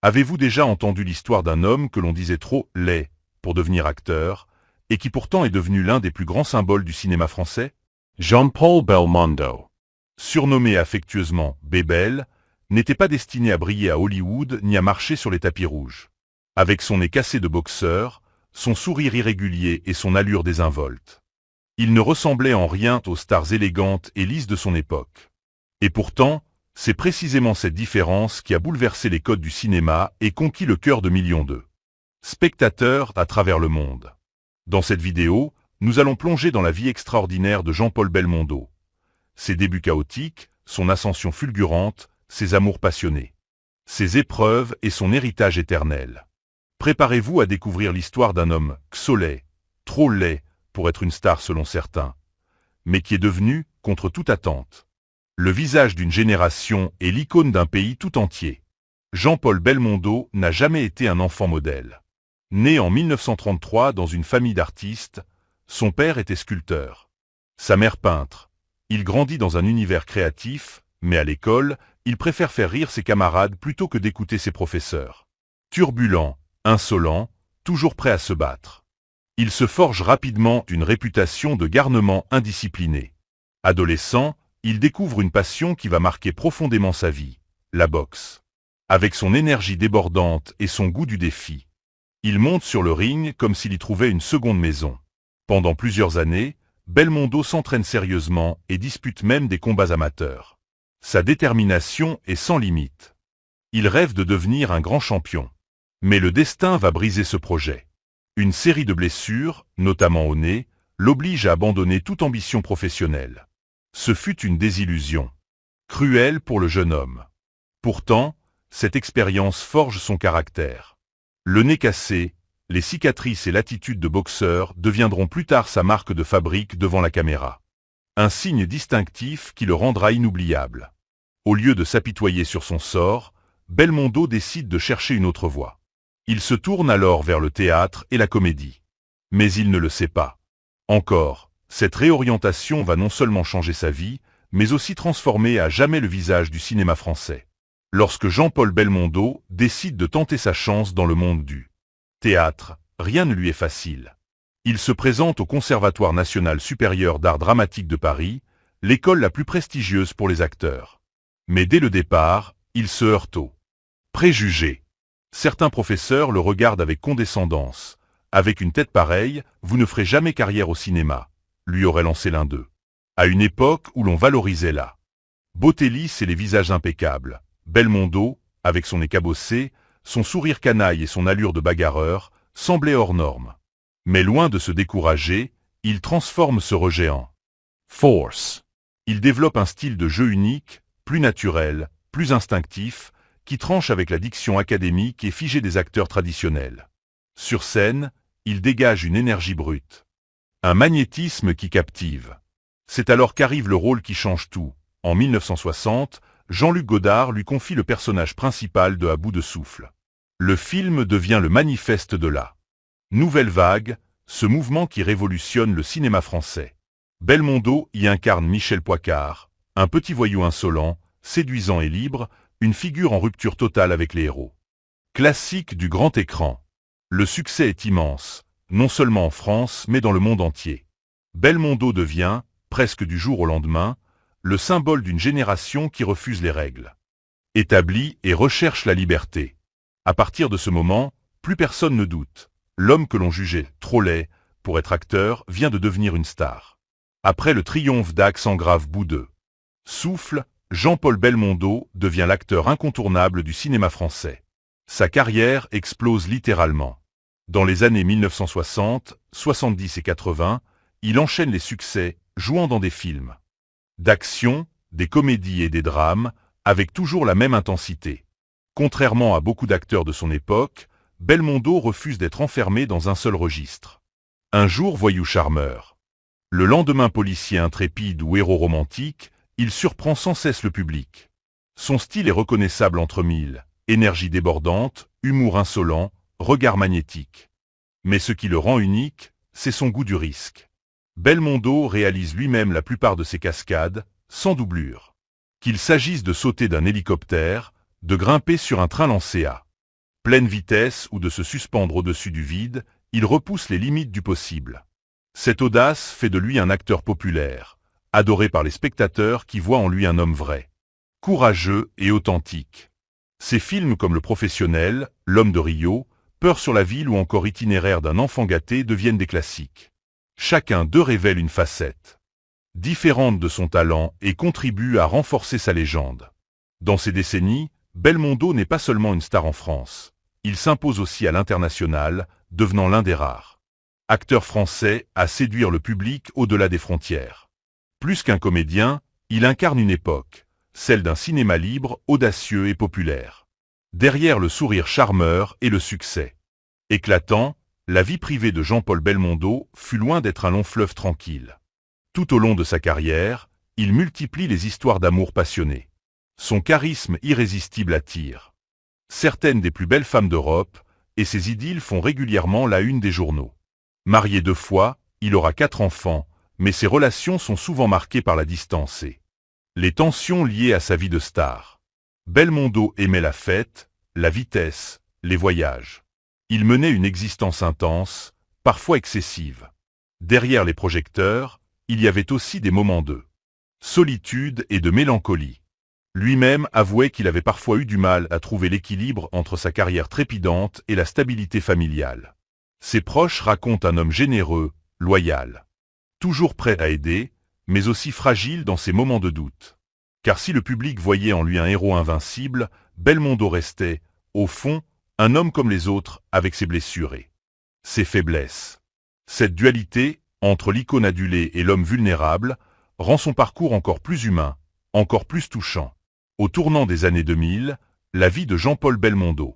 Avez-vous déjà entendu l'histoire d'un homme que l'on disait trop laid pour devenir acteur, et qui pourtant est devenu l'un des plus grands symboles du cinéma français? Jean-Paul Belmondo, surnommé affectueusement Bébel, n'était pas destiné à briller à Hollywood ni à marcher sur les tapis rouges. Avec son nez cassé de boxeur, son sourire irrégulier et son allure désinvolte, il ne ressemblait en rien aux stars élégantes et lisses de son époque. Et pourtant, c'est précisément cette différence qui a bouleversé les codes du cinéma et conquis le cœur de millions de spectateurs à travers le monde. Dans cette vidéo, nous allons plonger dans la vie extraordinaire de Jean-Paul Belmondo. Ses débuts chaotiques, son ascension fulgurante, ses amours passionnés, ses épreuves et son héritage éternel. Préparez-vous à découvrir l'histoire d'un homme xolé, trop laid pour être une star selon certains, mais qui est devenu, contre toute attente, le visage d'une génération et l'icône d'un pays tout entier. Jean-Paul Belmondo n'a jamais été un enfant modèle. Né en 1933 dans une famille d'artistes, son père était sculpteur, sa mère peintre. Il grandit dans un univers créatif, mais à l'école, il préfère faire rire ses camarades plutôt que d'écouter ses professeurs. Turbulent, insolent, toujours prêt à se battre. Il se forge rapidement une réputation de garnement indiscipliné. Adolescent, il découvre une passion qui va marquer profondément sa vie, la boxe. Avec son énergie débordante et son goût du défi, il monte sur le ring comme s'il y trouvait une seconde maison. Pendant plusieurs années, Belmondo s'entraîne sérieusement et dispute même des combats amateurs. Sa détermination est sans limite. Il rêve de devenir un grand champion. Mais le destin va briser ce projet. Une série de blessures, notamment au nez, l'oblige à abandonner toute ambition professionnelle. Ce fut une désillusion cruelle pour le jeune homme. Pourtant, cette expérience forge son caractère. Le nez cassé, les cicatrices et l'attitude de boxeur deviendront plus tard sa marque de fabrique devant la caméra. Un signe distinctif qui le rendra inoubliable. Au lieu de s'apitoyer sur son sort, Belmondo décide de chercher une autre voie. Il se tourne alors vers le théâtre et la comédie. Mais il ne le sait pas encore. Cette réorientation va non seulement changer sa vie, mais aussi transformer à jamais le visage du cinéma français. Lorsque Jean-Paul Belmondo décide de tenter sa chance dans le monde du théâtre, rien ne lui est facile. Il se présente au Conservatoire national supérieur d'art dramatique de Paris, l'école la plus prestigieuse pour les acteurs. Mais dès le départ, il se heurte aux préjugés. Certains professeurs le regardent avec condescendance. Avec une tête pareille, vous ne ferez jamais carrière au cinéma, lui aurait lancé l'un d'eux. À une époque où l'on valorisait la beauté lisse et les visages impeccables, Belmondo, avec son nez cabossé, son sourire canaille et son allure de bagarreur, semblait hors norme. Mais loin de se décourager, il transforme ce rejet en force. Il développe un style de jeu unique, plus naturel, plus instinctif, qui tranche avec la diction académique et figée des acteurs traditionnels. Sur scène, il dégage une énergie brute. Un magnétisme qui captive. C'est alors qu'arrive le rôle qui change tout. En 1960, Jean-Luc Godard lui confie le personnage principal de À bout de souffle. Le film devient le manifeste de la nouvelle vague, ce mouvement qui révolutionne le cinéma français. Belmondo y incarne Michel Poicart, un petit voyou insolent, séduisant et libre, une figure en rupture totale avec les héros. Classique du grand écran. Le succès est immense, non seulement en France mais dans le monde entier. Belmondo devient, presque du jour au lendemain, le symbole d'une génération qui refuse les règles établies et recherche la liberté. À partir de ce moment, plus personne ne doute. L'homme que l'on jugeait trop laid pour être acteur vient de devenir une star. Après le triomphe d'Accent grave bout de souffle, Jean-Paul Belmondo devient l'acteur incontournable du cinéma français. Sa carrière explose littéralement. Dans les années 1960, 70 et 80, il enchaîne les succès, jouant dans des films d'action, des comédies et des drames, avec toujours la même intensité. Contrairement à beaucoup d'acteurs de son époque, Belmondo refuse d'être enfermé dans un seul registre. Un jour voyou charmeur. Le lendemain policier intrépide ou héros romantique, il surprend sans cesse le public. Son style est reconnaissable entre mille, énergie débordante, humour insolent, regard magnétique. Mais ce qui le rend unique, c'est son goût du risque. Belmondo réalise lui-même la plupart de ses cascades, sans doublure. Qu'il s'agisse de sauter d'un hélicoptère, de grimper sur un train lancé à Pleine vitesse ou de se suspendre au-dessus du vide, il repousse les limites du possible. Cette audace fait de lui un acteur populaire, adoré par les spectateurs qui voient en lui un homme vrai, courageux et authentique. Ses films comme Le Professionnel, L'Homme de Rio, Peur sur la ville ou encore Itinéraire d'un enfant gâté deviennent des classiques. Chacun d'eux révèle une facette différente de son talent et contribue à renforcer sa légende. Dans ces décennies, Belmondo n'est pas seulement une star en France. Il s'impose aussi à l'international, devenant l'un des rares acteurs français à séduire le public au-delà des frontières. Plus qu'un comédien, il incarne une époque, celle d'un cinéma libre, audacieux et populaire. Derrière le sourire charmeur et le succès éclatant, la vie privée de Jean-Paul Belmondo fut loin d'être un long fleuve tranquille. Tout au long de sa carrière, il multiplie les histoires d'amour passionnées. Son charisme irrésistible attire certaines des plus belles femmes d'Europe, et ses idylles font régulièrement la une des journaux. Marié 2 fois, il aura 4 enfants, mais ses relations sont souvent marquées par la distance et les tensions liées à sa vie de star. Belmondo aimait la fête, la vitesse, les voyages. Il menait une existence intense, parfois excessive. Derrière les projecteurs, il y avait aussi des moments de solitude et de mélancolie. Lui-même avouait qu'il avait parfois eu du mal à trouver l'équilibre entre sa carrière trépidante et la stabilité familiale. Ses proches racontent un homme généreux, loyal, toujours prêt à aider, mais aussi fragile dans ses moments de doute. Car si le public voyait en lui un héros invincible, Belmondo restait, au fond, un homme comme les autres, avec ses blessures et ses faiblesses. Cette dualité, entre l'icône adulée et l'homme vulnérable, rend son parcours encore plus humain, encore plus touchant. Au tournant des années 2000, la vie de Jean-Paul Belmondo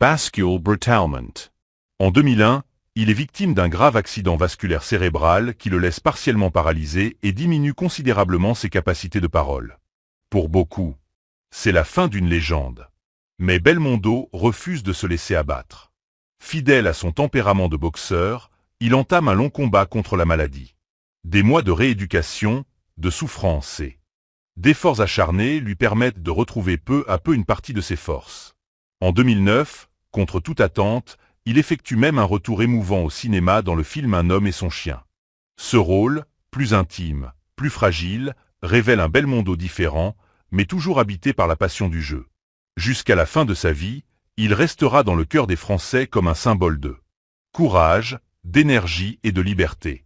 bascule brutalement. En 2001, il est victime d'un grave accident vasculaire cérébral qui le laisse partiellement paralysé et diminue considérablement ses capacités de parole. Pour beaucoup, c'est la fin d'une légende. Mais Belmondo refuse de se laisser abattre. Fidèle à son tempérament de boxeur, il entame un long combat contre la maladie. Des mois de rééducation, de souffrance et d'efforts acharnés lui permettent de retrouver peu à peu une partie de ses forces. En 2009, contre toute attente, il effectue même un retour émouvant au cinéma dans le film Un homme et son chien. Ce rôle, plus intime, plus fragile, révèle un Belmondo différent, mais toujours habité par la passion du jeu. Jusqu'à la fin de sa vie, il restera dans le cœur des Français comme un symbole de courage, d'énergie et de liberté.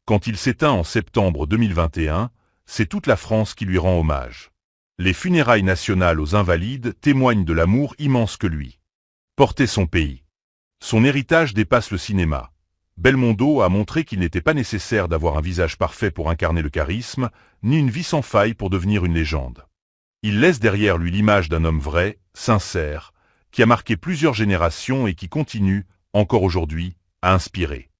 Quand il s'éteint en septembre 2021, c'est toute la France qui lui rend hommage. Les funérailles nationales aux Invalides témoignent de l'amour immense que lui portait son pays. Son héritage dépasse le cinéma. Belmondo a montré qu'il n'était pas nécessaire d'avoir un visage parfait pour incarner le charisme, ni une vie sans faille pour devenir une légende. Il laisse derrière lui l'image d'un homme vrai, sincère, qui a marqué plusieurs générations et qui continue, encore aujourd'hui, à inspirer.